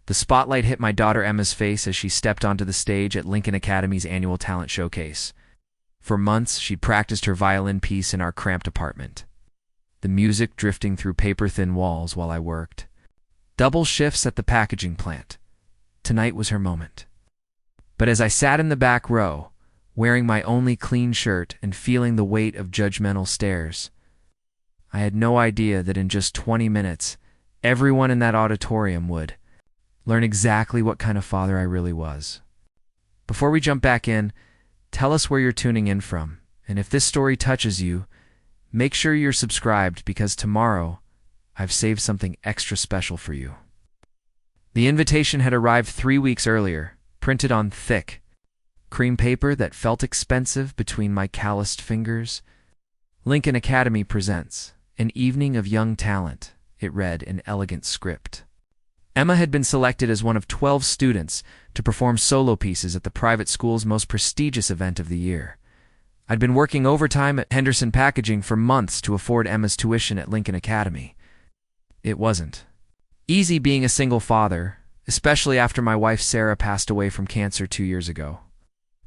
The spotlight hit my daughter Emma's face as she stepped onto the stage at Lincoln Academy's annual talent showcase. For months, she'd practiced her violin piece in our cramped apartment, the music drifting through paper-thin walls while I worked. Double shifts at the packaging plant. Tonight was her moment. But as I sat in the back row, wearing my only clean shirt and feeling the weight of judgmental stares, I had no idea that in just 20 minutes, everyone in that auditorium would learn exactly what kind of father I really was. Before we jump back in, tell us where you're tuning in from, and if this story touches you, make sure you're subscribed because tomorrow, I've saved something extra special for you. The invitation had arrived 3 weeks earlier, printed on thick cream paper that felt expensive between my calloused fingers. Lincoln Academy presents An Evening of Young Talent, it read in elegant script. Emma had been selected as one of 12 students to perform solo pieces at the private school's most prestigious event of the year. I'd been working overtime at Henderson Packaging for months to afford Emma's tuition at Lincoln Academy. It wasn't easy being a single father, especially after my wife Sarah passed away from cancer 2 years ago.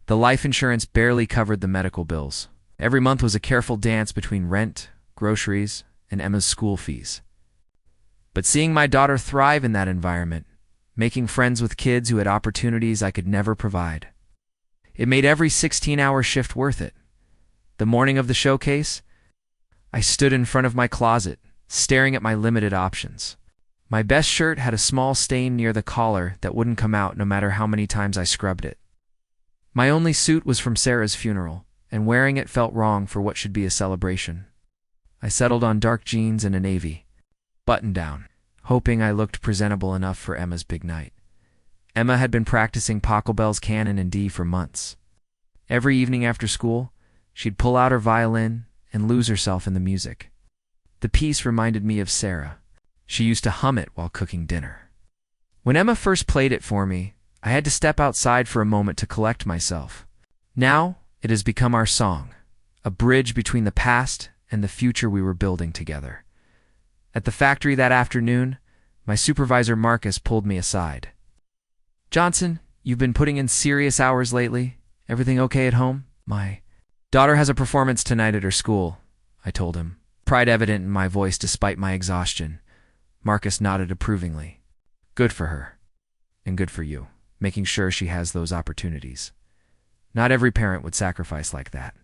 The life insurance barely covered the medical bills. Every month was a careful dance between rent, groceries, and Emma's school fees. But seeing my daughter thrive in that environment, making friends with kids who had opportunities I could never provide, it made every 16-hour shift worth it. The morning of the showcase, I stood in front of my closet, staring at my limited options. My best shirt had a small stain near the collar that wouldn't come out no matter how many times I scrubbed it. My only suit was from Sarah's funeral, and wearing it felt wrong for what should be a celebration. I settled on dark jeans and a navy button-down, hoping I looked presentable enough for Emma's big night. Emma had been practicing Pachelbel's Canon in D for months. Every evening after school, she'd pull out her violin and lose herself in the music. The piece reminded me of Sarah. She used to hum it while cooking dinner. When Emma first played it for me, I had to step outside for a moment to collect myself. Now, it has become our song, a bridge between the past and the future we were building together. At the factory that afternoon, my supervisor Marcus pulled me aside. "Johnson, you've been putting in serious hours lately. Everything okay at home?" "My daughter has a performance tonight at her school," I told him, pride evident in my voice despite my exhaustion. Marcus nodded approvingly. "Good for her. And good for you, making sure she has those opportunities. Not every parent would sacrifice like that."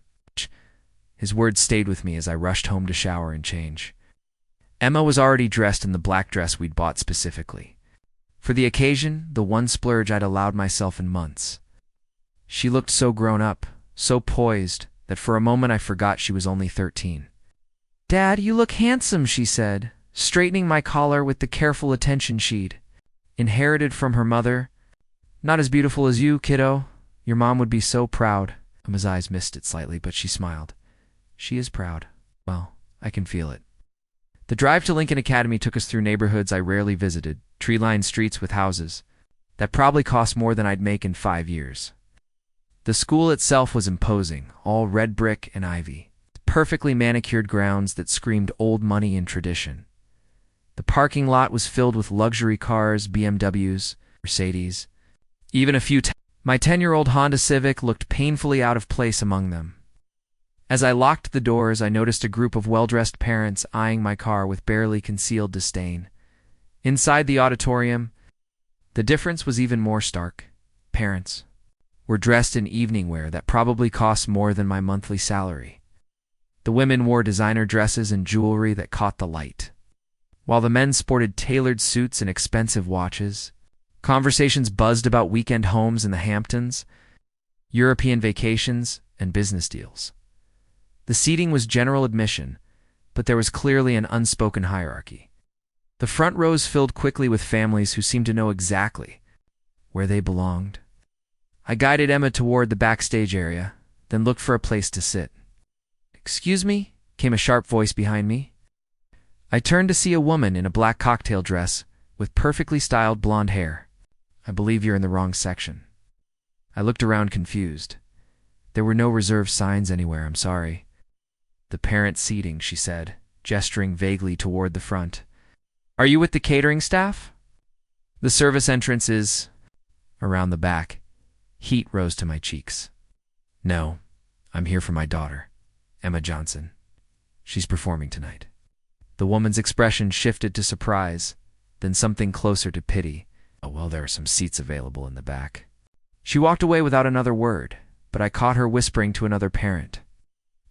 His words stayed with me as I rushed home to shower and change. Emma was already dressed in the black dress we'd bought specifically for the occasion, the one splurge I'd allowed myself in months. She looked so grown up, so poised, that for a moment I forgot she was only 13. "Dad, you look handsome," she said, straightening my collar with the careful attention she'd inherited from her mother. "Not as beautiful as you, kiddo. Your mom would be so proud." Emma's eyes misted slightly, but she smiled. "She is proud. Well, I can feel it." The drive to Lincoln Academy took us through neighborhoods I rarely visited, tree-lined streets with houses that probably cost more than I'd make in 5 years. The school itself was imposing, all red brick and ivy, perfectly manicured grounds that screamed old money and tradition. The parking lot was filled with luxury cars, BMWs, Mercedes, even a few. My 10-year-old Honda Civic looked painfully out of place among them. As I locked the doors, I noticed a group of well-dressed parents eyeing my car with barely concealed disdain. Inside the auditorium, the difference was even more stark. Parents were dressed in evening wear that probably cost more than my monthly salary. The women wore designer dresses and jewelry that caught the light, while the men sported tailored suits and expensive watches. Conversations buzzed about weekend homes in the Hamptons, European vacations, and business deals. The seating was general admission, but there was clearly an unspoken hierarchy. The front rows filled quickly with families who seemed to know exactly where they belonged. I guided Emma toward the backstage area, then looked for a place to sit. "Excuse me?" came a sharp voice behind me. I turned to see a woman in a black cocktail dress with perfectly styled blonde hair. "I believe you're in the wrong section." I looked around confused. There were no reserved signs anywhere, I'm sorry. "The parent seating," she said, gesturing vaguely toward the front. "Are you with the catering staff?" The service entrance is around the back. Heat rose to my cheeks. No, I'm here for my daughter, Emma Johnson. She's performing tonight. The woman's expression shifted to surprise, then something closer to pity. Oh, well, there are some seats available in the back. She walked away without another word, but I caught her whispering to another parent,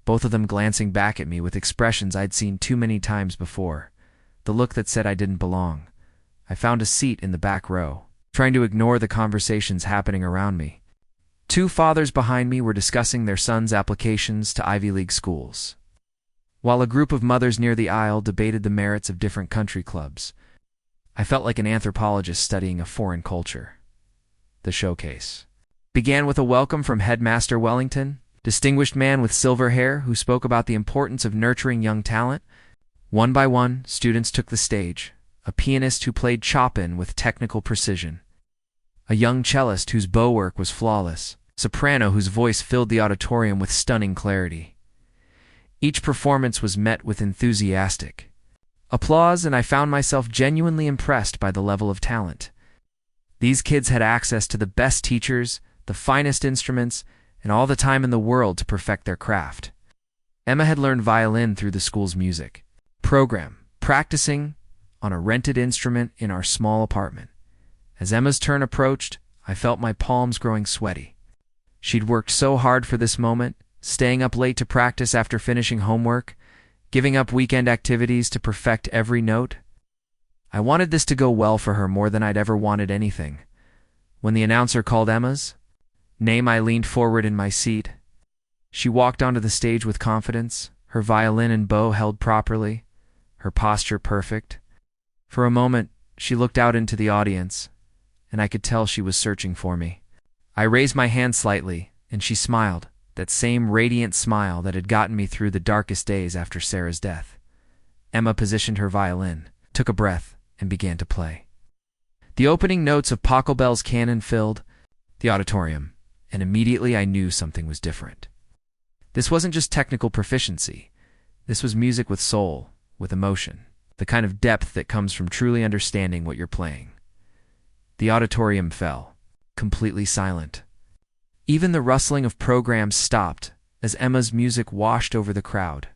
both of them glancing back at me with expressions I'd seen too many times before, the look that said I didn't belong. I found a seat in the back row, trying to ignore the conversations happening around me. Two fathers behind me were discussing their sons' applications to Ivy League schools, while a group of mothers near the aisle debated the merits of different country clubs. I felt like an anthropologist studying a foreign culture. The showcase began with a welcome from Headmaster Wellington, distinguished man with silver hair who spoke about the importance of nurturing young talent. One by one, students took the stage, a pianist who played Chopin with technical precision, a young cellist whose bow work was flawless, soprano whose voice filled the auditorium with stunning clarity. Each performance was met with enthusiastic applause, and I found myself genuinely impressed by the level of talent. These kids had access to the best teachers, the finest instruments, and all the time in the world to perfect their craft. Emma had learned violin through the school's music program, practicing on a rented instrument in our small apartment. As Emma's turn approached, I felt my palms growing sweaty. She'd worked so hard for this moment, staying up late to practice after finishing homework, giving up weekend activities to perfect every note. I wanted this to go well for her more than I'd ever wanted anything. When the announcer called Emma's name, I leaned forward in my seat. She walked onto the stage with confidence, her violin and bow held properly, her posture perfect. For a moment, she looked out into the audience, and I could tell she was searching for me. I raised my hand slightly, and she smiled, that same radiant smile that had gotten me through the darkest days after Sarah's death. Emma positioned her violin, took a breath, and began to play. The opening notes of Pachelbel's canon filled the auditorium, and immediately I knew something was different. This wasn't just technical proficiency. This was music with soul, with emotion, the kind of depth that comes from truly understanding what you're playing. The auditorium fell, completely silent. Even the rustling of programs stopped as Emma's music washed over the crowd.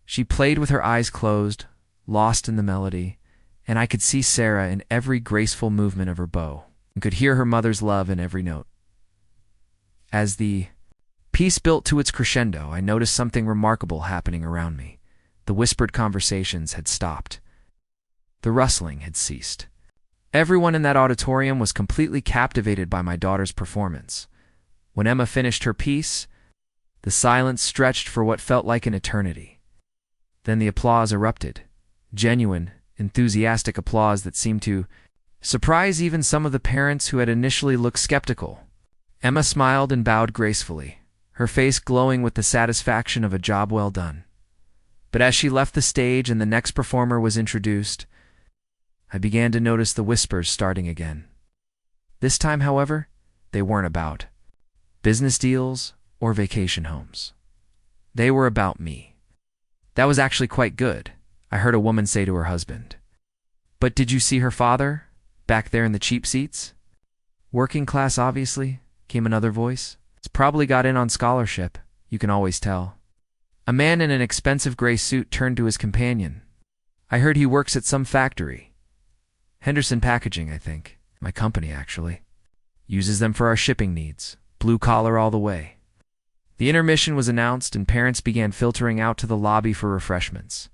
She played with her eyes closed, lost in the melody, and I could see Sarah in every graceful movement of her bow, and could hear her mother's love in every note. As the piece built to its crescendo, I noticed something remarkable happening around me. The whispered conversations had stopped. The rustling had ceased. Everyone in that auditorium was completely captivated by my daughter's performance. When Emma finished her piece, the silence stretched for what felt like an eternity. Then the applause erupted, genuine, enthusiastic applause that seemed to surprise even some of the parents who had initially looked skeptical. Emma smiled and bowed gracefully, her face glowing with the satisfaction of a job well done. But as she left the stage and the next performer was introduced, I began to notice the whispers starting again. This time, however, they weren't about business deals or vacation homes. They were about me. That was actually quite good, I heard a woman say to her husband. But did you see her father, back there in the cheap seats? Working class, obviously, came another voice. He's probably got in on scholarship, you can always tell. A man in an expensive gray suit turned to his companion. I heard he works at some factory. Henderson Packaging, I think. My company, actually. Uses them for our shipping needs. Blue collar all the way. The intermission was announced and parents began filtering out to the lobby for refreshments.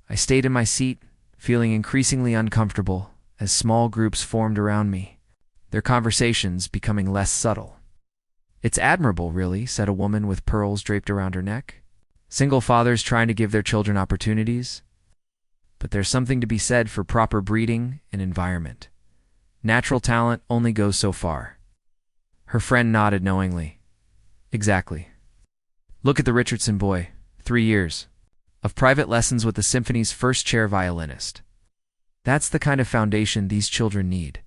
I stayed in my seat, feeling increasingly uncomfortable as small groups formed around me, their conversations becoming less subtle. It's admirable, really, said a woman with pearls draped around her neck. Single fathers trying to give their children opportunities. But there's something to be said for proper breeding and environment. Natural talent only goes so far. Her friend nodded knowingly. Exactly. Look at the Richardson boy, 3 years, of private lessons with the symphony's first chair violinist. That's the kind of foundation these children need.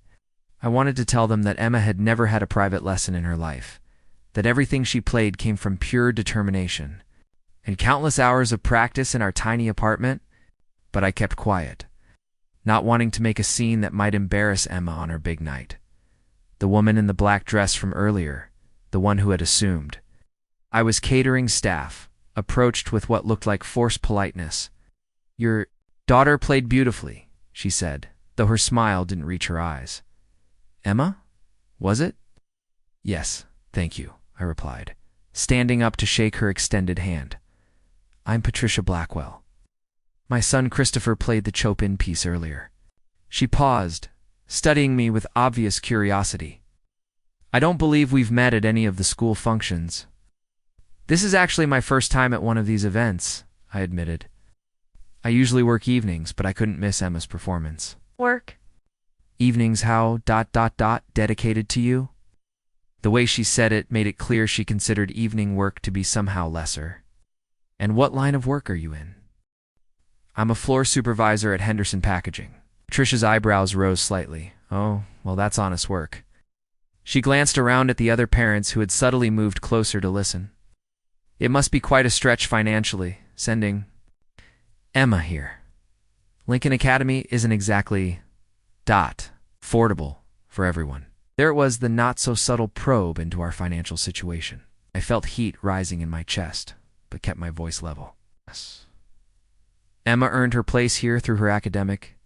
I wanted to tell them that Emma had never had a private lesson in her life, that everything she played came from pure determination, and countless hours of practice in our tiny apartment, but I kept quiet. not wanting to make a scene that might embarrass Emma on her big night. The woman in the black dress from earlier, the one who had assumed. I was catering staff, approached with what looked like forced politeness. "Your daughter played beautifully," she said, though her smile didn't reach her eyes. "Emma? Was it?" "Yes, thank you," I replied, standing up to shake her extended hand. "I'm Patricia Blackwell. My son Christopher played the Chopin piece earlier." She paused, studying me with obvious curiosity. "I don't believe we've met at any of the school functions." "This is actually my first time at one of these events," I admitted. "I usually work evenings, but I couldn't miss Emma's performance." "Work? "Evenings how ... dedicated to you?" The way she said it made it clear she considered evening work to be somehow lesser. "And what line of work are you in?" "I'm a floor supervisor at Henderson Packaging." Patricia's eyebrows rose slightly. "Oh, well, that's honest work." She glanced around at the other parents who had subtly moved closer to listen. "It must be quite a stretch financially, sending Emma here. Lincoln Academy isn't exactly affordable for everyone." There it was, the not-so-subtle probe into our financial situation. I felt heat rising in my chest, but kept my voice level. "Yes. Emma earned her place here through her academic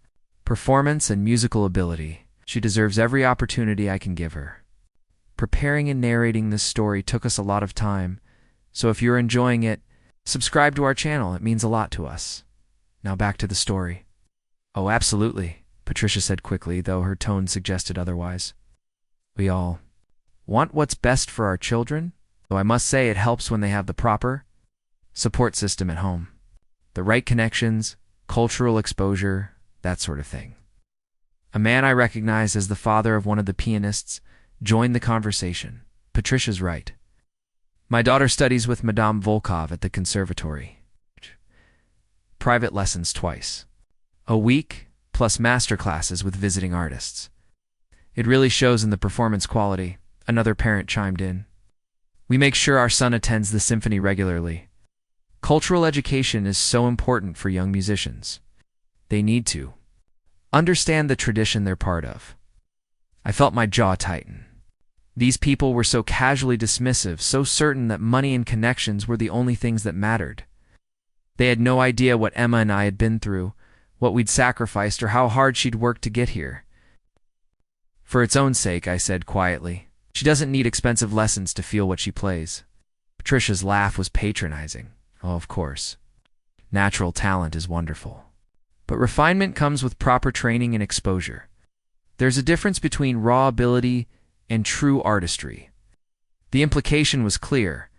performance and musical ability. She deserves every opportunity I can give her. Preparing and narrating this story took us a lot of time, so if you're enjoying it, subscribe to our channel. It means a lot to us. Now back to the story." "Oh, absolutely," Patricia said quickly, though her tone suggested otherwise. "We all want what's best for our children, though I must say it helps when they have the proper support system at home. The right connections, cultural exposure, that sort of thing." A man I recognized as the father of one of the pianists joined the conversation. "Patricia's right. My daughter studies with Madame Volkov at the conservatory. Private lessons twice a week, plus master classes with visiting artists. It really shows in the performance quality," another parent chimed in. "We make sure our son attends the symphony regularly. Cultural education is so important for young musicians. They need to understand the tradition they're part of." I felt my jaw tighten. These people were so casually dismissive, so certain that money and connections were the only things that mattered. They had no idea what Emma and I had been through, what we'd sacrificed, or how hard she'd worked to get here. "For its own sake," I said quietly. "She doesn't need expensive lessons to feel what she plays." Patricia's laugh was patronizing. "Oh, of course. Natural talent is wonderful. But refinement comes with proper training and exposure. There's a difference between raw ability and true artistry." The implication was clear.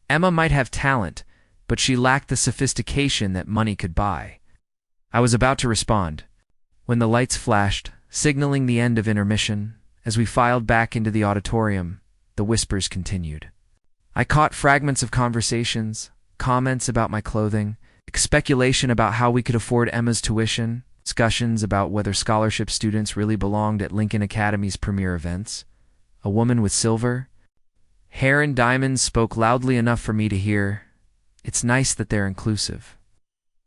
Emma might have talent, but she lacked the sophistication that money could buy. I was about to respond when the lights flashed, signaling the end of intermission. As we filed back into the auditorium, the whispers continued. I caught fragments of conversations, comments about my clothing, speculation about how we could afford Emma's tuition, discussions about whether scholarship students really belonged at Lincoln Academy's premier events. A woman with silver hair and diamonds spoke loudly enough for me to hear. "It's nice that they're inclusive.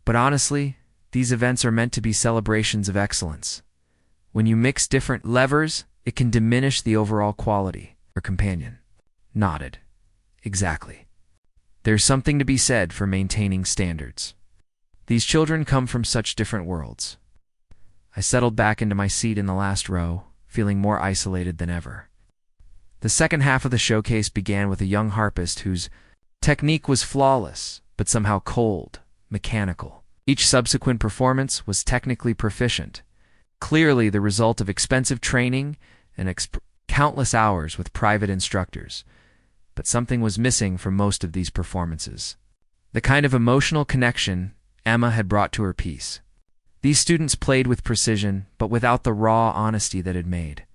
But honestly, these events are meant to be celebrations of excellence. When you mix different levers, it can diminish the overall quality." Her companion nodded. "Exactly. There's something to be said for maintaining standards. These children come from such different worlds." I settled back into my seat in the last row, feeling more isolated than ever. The second half of the showcase began with a young harpist whose technique was flawless, but somehow cold, mechanical. Each subsequent performance was technically proficient, clearly the result of expensive training and countless hours with private instructors. But something was missing from most of these performances. The kind of emotional connection Emma had brought to her piece. These students played with precision, but without the raw honesty that had made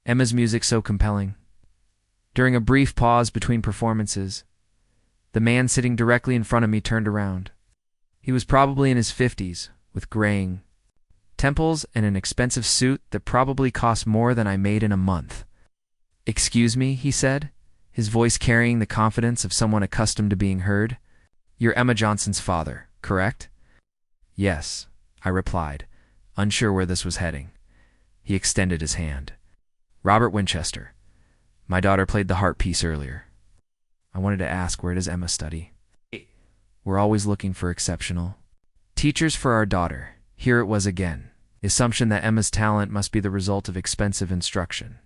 Emma's music so compelling. During a brief pause between performances, the man sitting directly in front of me turned around. He was probably in his 50s, with graying temples and an expensive suit that probably cost more than I made in a month. "Excuse me," he said, his voice carrying the confidence of someone accustomed to being heard. "You're Emma Johnson's father, correct?" "Yes," I replied, unsure where this was heading. He extended his hand. Robert Winchester. My daughter played the harp piece earlier. I wanted to ask, where does Emma study? We're always looking for exceptional teachers for our daughter. Here it was again. The assumption that Emma's talent must be the result of expensive instruction.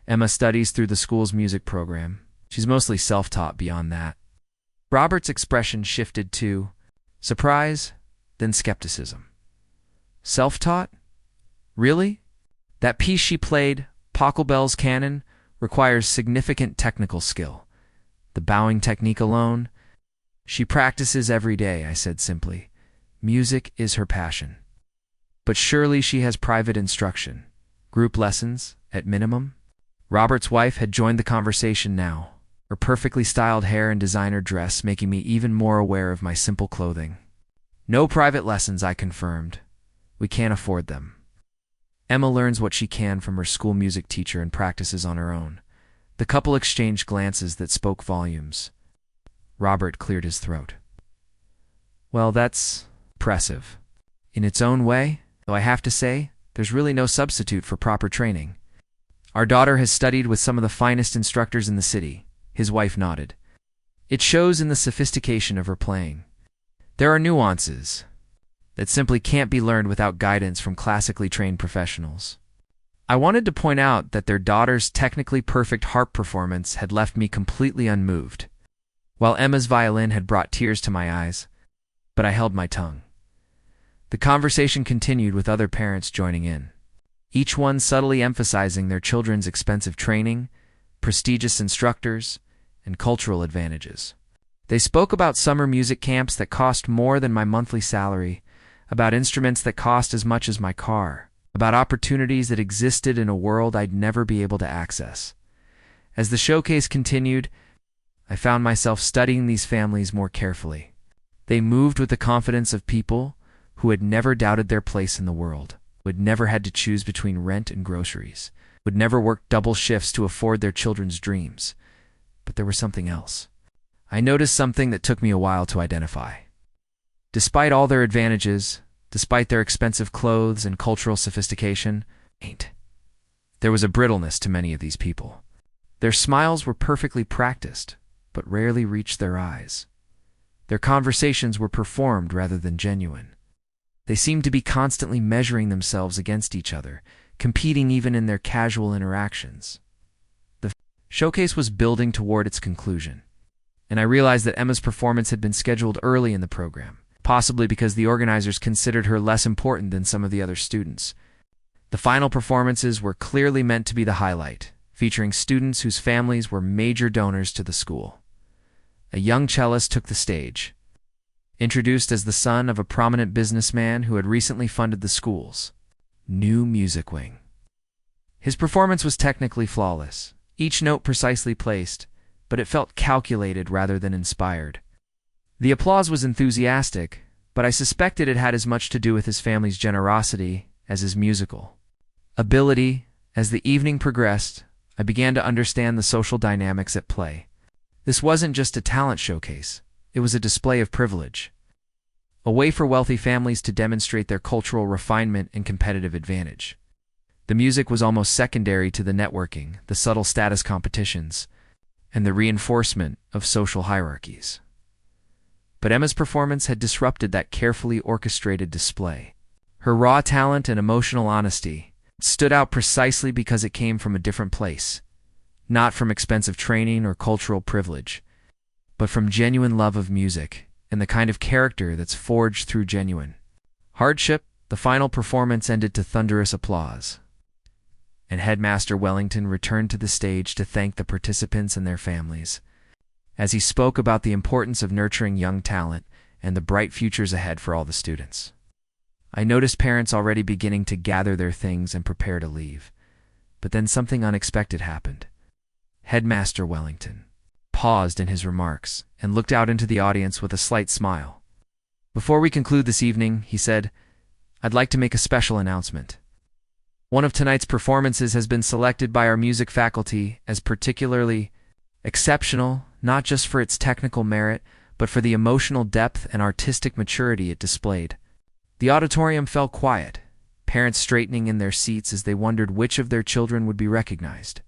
Emma studies through the school's music program. She's mostly self-taught beyond that. Robert's expression shifted to surprise, then skepticism. Self-taught? Really? That piece she played, Pachelbel's Canon, requires significant technical skill. The bowing technique alone? She practices every day, I said simply. Music is her passion. But surely she has private instruction. Group lessons, at minimum? Robert's wife had joined the conversation now, her perfectly styled hair and designer dress making me even more aware of my simple clothing. No private lessons, I confirmed. We can't afford them. Emma learns what she can from her school music teacher and practices on her own. The couple exchanged glances that spoke volumes. Robert cleared his throat. Well, that's impressive. In its own way, though I have to say, there's really no substitute for proper training. Our daughter has studied with some of the finest instructors in the city. His wife nodded. It shows in the sophistication of her playing. There are nuances that simply can't be learned without guidance from classically trained professionals. I wanted to point out that their daughter's technically perfect harp performance had left me completely unmoved, while Emma's violin had brought tears to my eyes, but I held my tongue. The conversation continued with other parents joining in, each one subtly emphasizing their children's expensive training, prestigious instructors, and cultural advantages. They spoke about summer music camps that cost more than my monthly salary, about instruments that cost as much as my car, about opportunities that existed in a world I'd never be able to access. As the showcase continued, I found myself studying these families more carefully. They moved with the confidence of people who had never doubted their place in the world, who had never had to choose between rent and groceries, who had never worked double shifts to afford their children's dreams. But there was something else. I noticed something that took me a while to identify. Despite all their advantages, despite their expensive clothes and cultural sophistication, there was a brittleness to many of these people. Their smiles were perfectly practiced, but rarely reached their eyes. Their conversations were performed rather than genuine. They seemed to be constantly measuring themselves against each other, competing even in their casual interactions. The showcase was building toward its conclusion, and I realized that Emma's performance had been scheduled early in the program, possibly because the organizers considered her less important than some of the other students. The final performances were clearly meant to be the highlight, featuring students whose families were major donors to the school. A young cellist took the stage, introduced as the son of a prominent businessman who had recently funded the school's new music wing. His performance was technically flawless, each note precisely placed, but it felt calculated rather than inspired. The applause was enthusiastic, but I suspected it had as much to do with his family's generosity as his musical ability. As the evening progressed, I began to understand the social dynamics at play. This wasn't just a talent showcase, it was a display of privilege, a way for wealthy families to demonstrate their cultural refinement and competitive advantage. The music was almost secondary to the networking, the subtle status competitions, and the reinforcement of social hierarchies. But Emma's performance had disrupted that carefully orchestrated display. Her raw talent and emotional honesty stood out precisely because it came from a different place, not from expensive training or cultural privilege, but from genuine love of music and the kind of character that's forged through genuine hardship. The final performance ended to thunderous applause, and Headmaster Wellington returned to the stage to thank the participants and their families. As he spoke about the importance of nurturing young talent and the bright futures ahead for all the students, I noticed parents already beginning to gather their things and prepare to leave. But then something unexpected happened. Headmaster Wellington paused in his remarks and looked out into the audience with a slight smile. Before we conclude this evening, he said, I'd like to make a special announcement. One of tonight's performances has been selected by our music faculty as particularly exceptional, not just for its technical merit, but for the emotional depth and artistic maturity it displayed. The auditorium fell quiet, parents straightening in their seats as they wondered which of their children would be recognized.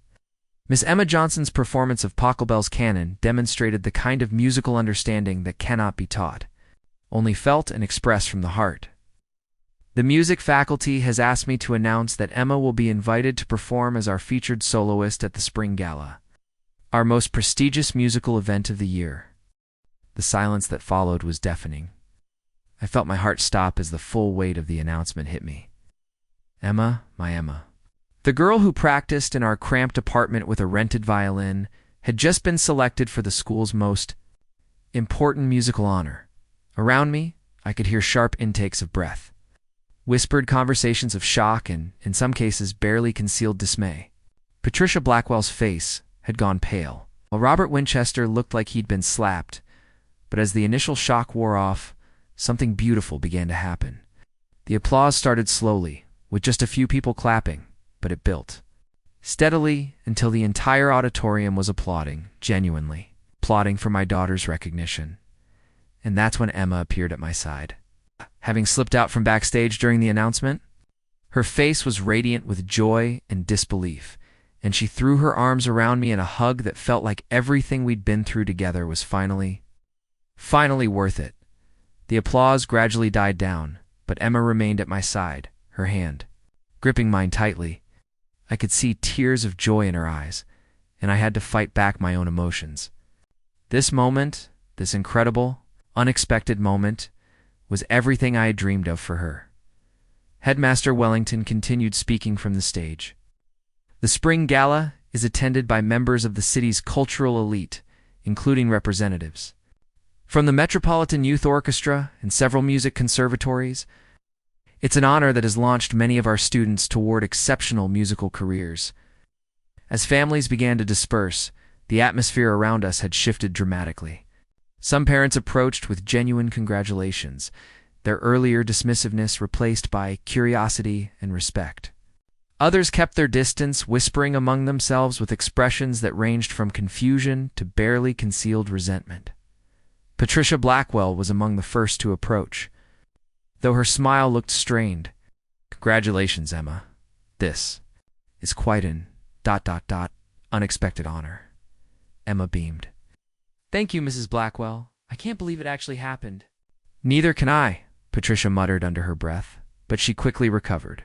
Miss Emma Johnson's performance of Pachelbel's canon demonstrated the kind of musical understanding that cannot be taught, only felt and expressed from the heart. The music faculty has asked me to announce that Emma will be invited to perform as our featured soloist at the Spring Gala, our most prestigious musical event of the year. The silence that followed was deafening. I felt my heart stop as the full weight of the announcement hit me. Emma, my Emma. The girl who practiced in our cramped apartment with a rented violin had just been selected for the school's most important musical honor. Around me, I could hear sharp intakes of breath, whispered conversations of shock and, in some cases, barely concealed dismay. Patricia Blackwell's face had gone pale, while Robert Winchester looked like he'd been slapped. But as the initial shock wore off, something beautiful began to happen. The applause started slowly, with just a few people clapping, but it built steadily until the entire auditorium was applauding, genuinely, applauding for my daughter's recognition. And that's when Emma appeared at my side. Having slipped out from backstage during the announcement, her face was radiant with joy and disbelief, and she threw her arms around me in a hug that felt like everything we'd been through together was finally worth it. The applause gradually died down, but Emma remained at my side, her hand gripping mine tightly. I could see tears of joy in her eyes, and I had to fight back my own emotions. This moment, this incredible, unexpected moment, was everything I had dreamed of for her. Headmaster Wellington continued speaking from the stage. The Spring Gala is attended by members of the city's cultural elite, including representatives from the Metropolitan Youth Orchestra and several music conservatories. It's an honor that has launched many of our students toward exceptional musical careers. As families began to disperse, the atmosphere around us had shifted dramatically. Some parents approached with genuine congratulations, their earlier dismissiveness replaced by curiosity and respect. Others kept their distance, whispering among themselves with expressions that ranged from confusion to barely concealed resentment. Patricia Blackwell was among the first to approach, though her smile looked strained. "Congratulations, Emma. This is quite an ... unexpected honor." Emma beamed. "Thank you, Mrs. Blackwell. I can't believe it actually happened." "Neither can I," Patricia muttered under her breath, but she quickly recovered.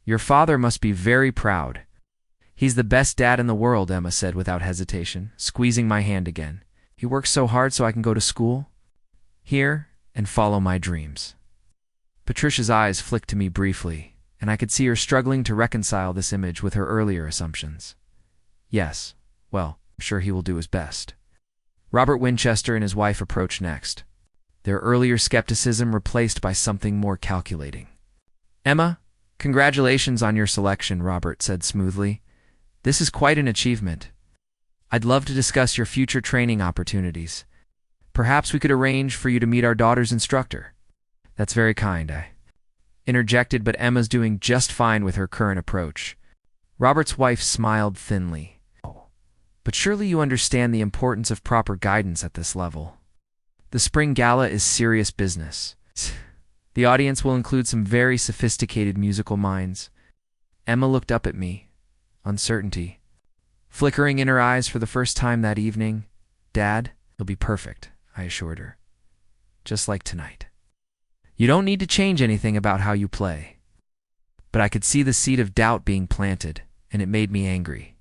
"Your father must be very proud." "He's the best dad in the world," Emma said without hesitation, squeezing my hand again. "He works so hard so I can go to school here and follow my dreams." Patricia's eyes flicked to me briefly, and I could see her struggling to reconcile this image with her earlier assumptions. "Yes, well, I'm sure he will do his best." Robert Winchester and his wife approached next, their earlier skepticism replaced by something more calculating. "Emma, congratulations on your selection," Robert said smoothly. "This is quite an achievement. I'd love to discuss your future training opportunities. Perhaps we could arrange for you to meet our daughter's instructor." "That's very kind," I interjected, but Emma's doing just fine with her current approach. Robert's wife smiled thinly. "Oh, but surely you understand the importance of proper guidance at this level. The Spring Gala is serious business. The audience will include some very sophisticated musical minds." Emma looked up at me, uncertainty flickering in her eyes for the first time that evening. "Dad, it'll be perfect," I assured her. "Just like tonight. You don't need to change anything about how you play." But I could see the seed of doubt being planted, and it made me angry.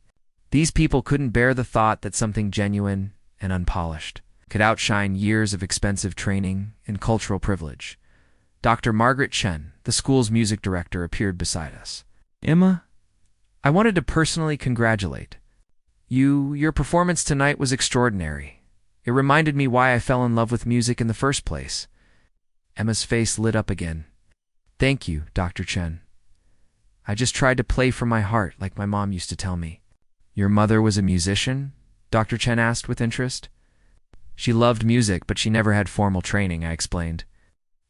These people couldn't bear the thought that something genuine and unpolished could outshine years of expensive training and cultural privilege. Dr. Margaret Chen, the school's music director, appeared beside us. "Emma, I wanted to personally congratulate you. Your performance tonight was extraordinary. It reminded me why I fell in love with music in the first place." Emma's face lit up again. "Thank you, Dr. Chen. I just tried to play from my heart like my mom used to tell me." "Your mother was a musician?" Dr. Chen asked with interest. "She loved music, but she never had formal training," I explained.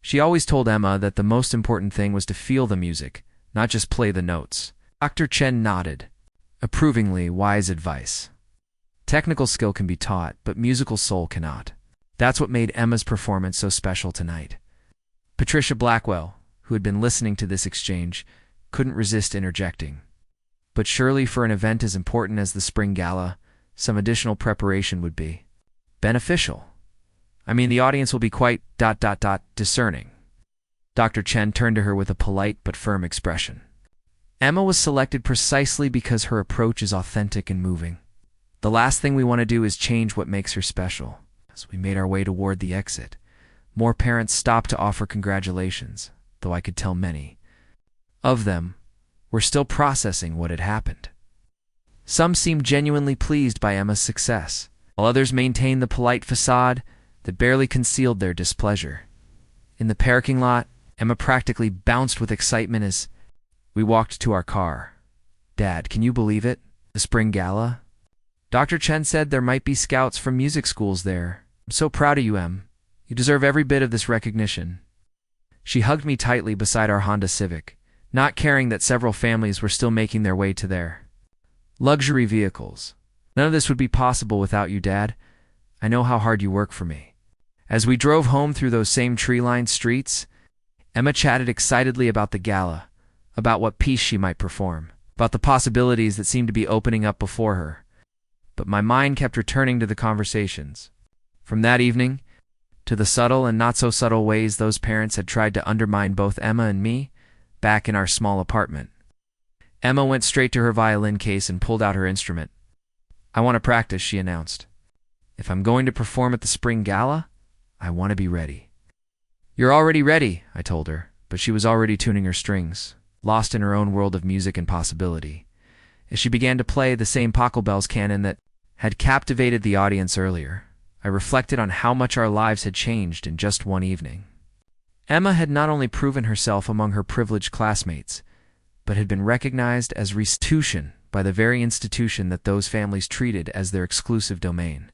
"She always told Emma that the most important thing was to feel the music, not just play the notes." Dr. Chen nodded, approvingly. Wise advice. Technical skill can be taught, but musical soul cannot. That's what made Emma's performance so special tonight. Patricia Blackwell, who had been listening to this exchange, couldn't resist interjecting. But surely for an event as important as the spring gala, some additional preparation would be beneficial. I mean, the audience will be quite discerning. Dr. Chen turned to her with a polite but firm expression. Emma was selected precisely because her approach is authentic and moving. The last thing we want to do is change what makes her special. As we made our way toward the exit, more parents stopped to offer congratulations, though I could tell many of them were still processing what had happened. Some seemed genuinely pleased by Emma's success, while others maintained the polite facade that barely concealed their displeasure. In the parking lot, Emma practically bounced with excitement as we walked to our car. "Dad, can you believe it? The spring gala? Dr. Chen said there might be scouts from music schools there. I'm so proud of you, Em. You deserve every bit of this recognition." She hugged me tightly beside our Honda Civic, not caring that several families were still making their way to their luxury vehicles. "None of this would be possible without you, Dad. I know how hard you work for me." As we drove home through those same tree-lined streets, Emma chatted excitedly about the gala, about what piece she might perform, about the possibilities that seemed to be opening up before her. But my mind kept returning to the conversations. From that evening, to the subtle and not-so-subtle ways those parents had tried to undermine both Emma and me, back in our small apartment. Emma went straight to her violin case and pulled out her instrument. "I want to practice," she announced. "If I'm going to perform at the spring gala, I want to be ready." "You're already ready," I told her, but she was already tuning her strings, lost in her own world of music and possibility, as she began to play the same Pachelbel's canon that had captivated the audience earlier. I reflected on how much our lives had changed in just one evening. Emma had not only proven herself among her privileged classmates, but had been recognized as Recital by the very institution that those families treated as their exclusive domain.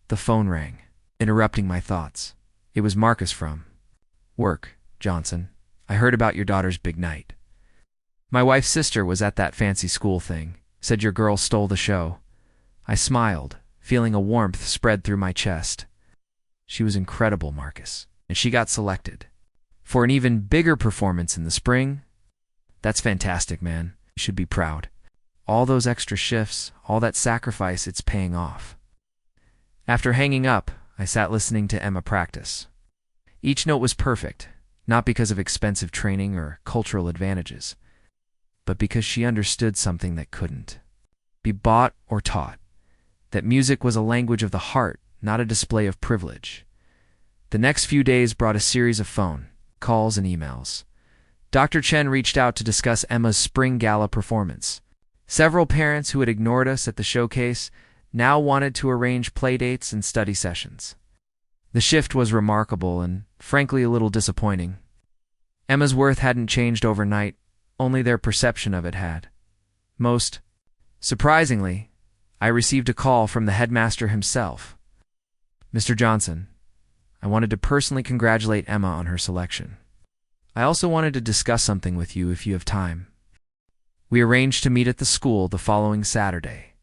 The phone rang, interrupting my thoughts. It was Marcus from work. "Johnson, I heard about your daughter's big night. My wife's sister was at that fancy school thing. Said your girl stole the show." I smiled, feeling a warmth spread through my chest. "She was incredible, Marcus, and she got selected for an even bigger performance in the spring. That's fantastic, man. You should be proud. All those extra shifts, all that sacrifice, it's paying off." After hanging up, I sat listening to Emma practice. Each note was perfect, not because of expensive training or cultural advantages, but because she understood something that couldn't be bought or taught, that music was a language of the heart, not a display of privilege. The next few days brought a series of phone calls and emails. Dr. Chen reached out to discuss Emma's spring gala performance. Several parents who had ignored us at the showcase now wanted to arrange playdates and study sessions. The shift was remarkable and, frankly, a little disappointing. Emma's worth hadn't changed overnight, only their perception of it had. Most surprisingly, I received a call from the headmaster himself. "Mr. Johnson, I wanted to personally congratulate Emma on her selection. I also wanted to discuss something with you if you have time." We arranged to meet at the school the following Saturday.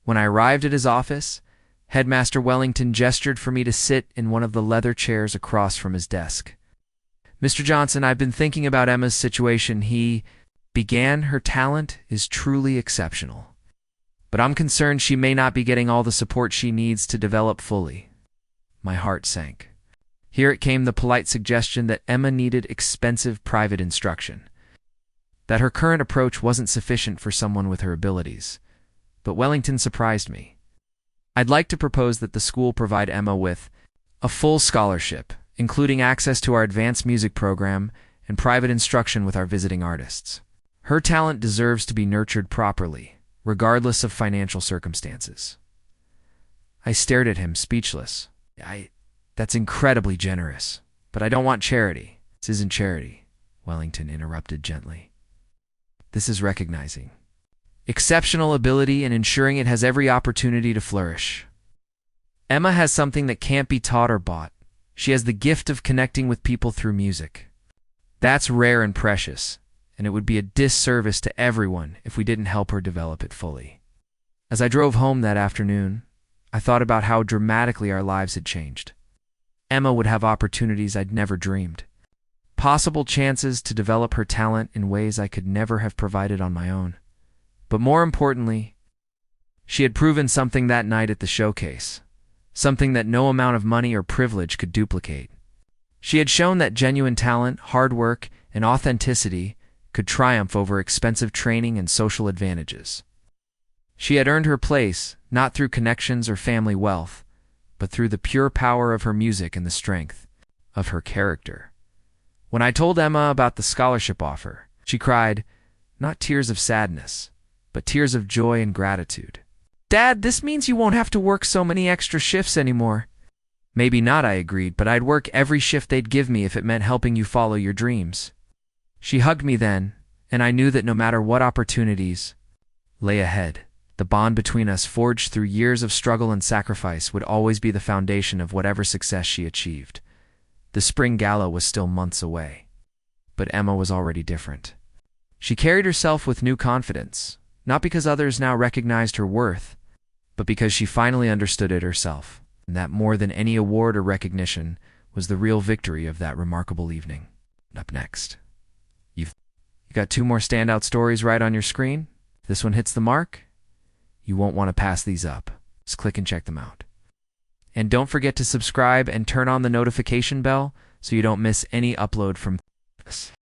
When I arrived at his office, Headmaster Wellington gestured for me to sit in one of the leather chairs across from his desk. "Mr. Johnson, I've been thinking about Emma's situation. He began. Her talent is truly exceptional, but I'm concerned she may not be getting all the support she needs to develop fully." My heart sank. Here it came, the polite suggestion that Emma needed expensive private instruction, that her current approach wasn't sufficient for someone with her abilities. But Wellington surprised me. "I'd like to propose that the school provide Emma with a full scholarship, including access to our advanced music program and private instruction with our visiting artists. Her talent deserves to be nurtured properly, regardless of financial circumstances." I stared at him, speechless. That's incredibly generous, but I don't want charity." "This isn't charity," Wellington interrupted gently. "This is recognizing exceptional ability and ensuring it has every opportunity to flourish. Emma has something that can't be taught or bought. She has the gift of connecting with people through music. That's rare and precious, and it would be a disservice to everyone if we didn't help her develop it fully." As I drove home that afternoon, I thought about how dramatically our lives had changed. Emma would have opportunities I'd never dreamed, possible chances to develop her talent in ways I could never have provided on my own. But more importantly, she had proven something that night at the showcase, something that no amount of money or privilege could duplicate. She had shown that genuine talent, hard work, and authenticity could triumph over expensive training and social advantages. She had earned her place, not through connections or family wealth, but through the pure power of her music and the strength of her character. When I told Emma about the scholarship offer, she cried, not tears of sadness, but tears of joy and gratitude. "Dad, this means you won't have to work so many extra shifts anymore." "Maybe not," I agreed, "but I'd work every shift they'd give me if it meant helping you follow your dreams." She hugged me then, and I knew that no matter what opportunities lay ahead, the bond between us, forged through years of struggle and sacrifice, would always be the foundation of whatever success she achieved. The spring gala was still months away, but Emma was already different. She carried herself with new confidence, not because others now recognized her worth, but because she finally understood it herself, and that more than any award or recognition was the real victory of that remarkable evening. Up next, you got 2 more standout stories right on your screen. If this one hits the mark, you won't want to pass these up. Just click and check them out. And don't forget to subscribe and turn on the notification bell so you don't miss any upload from us.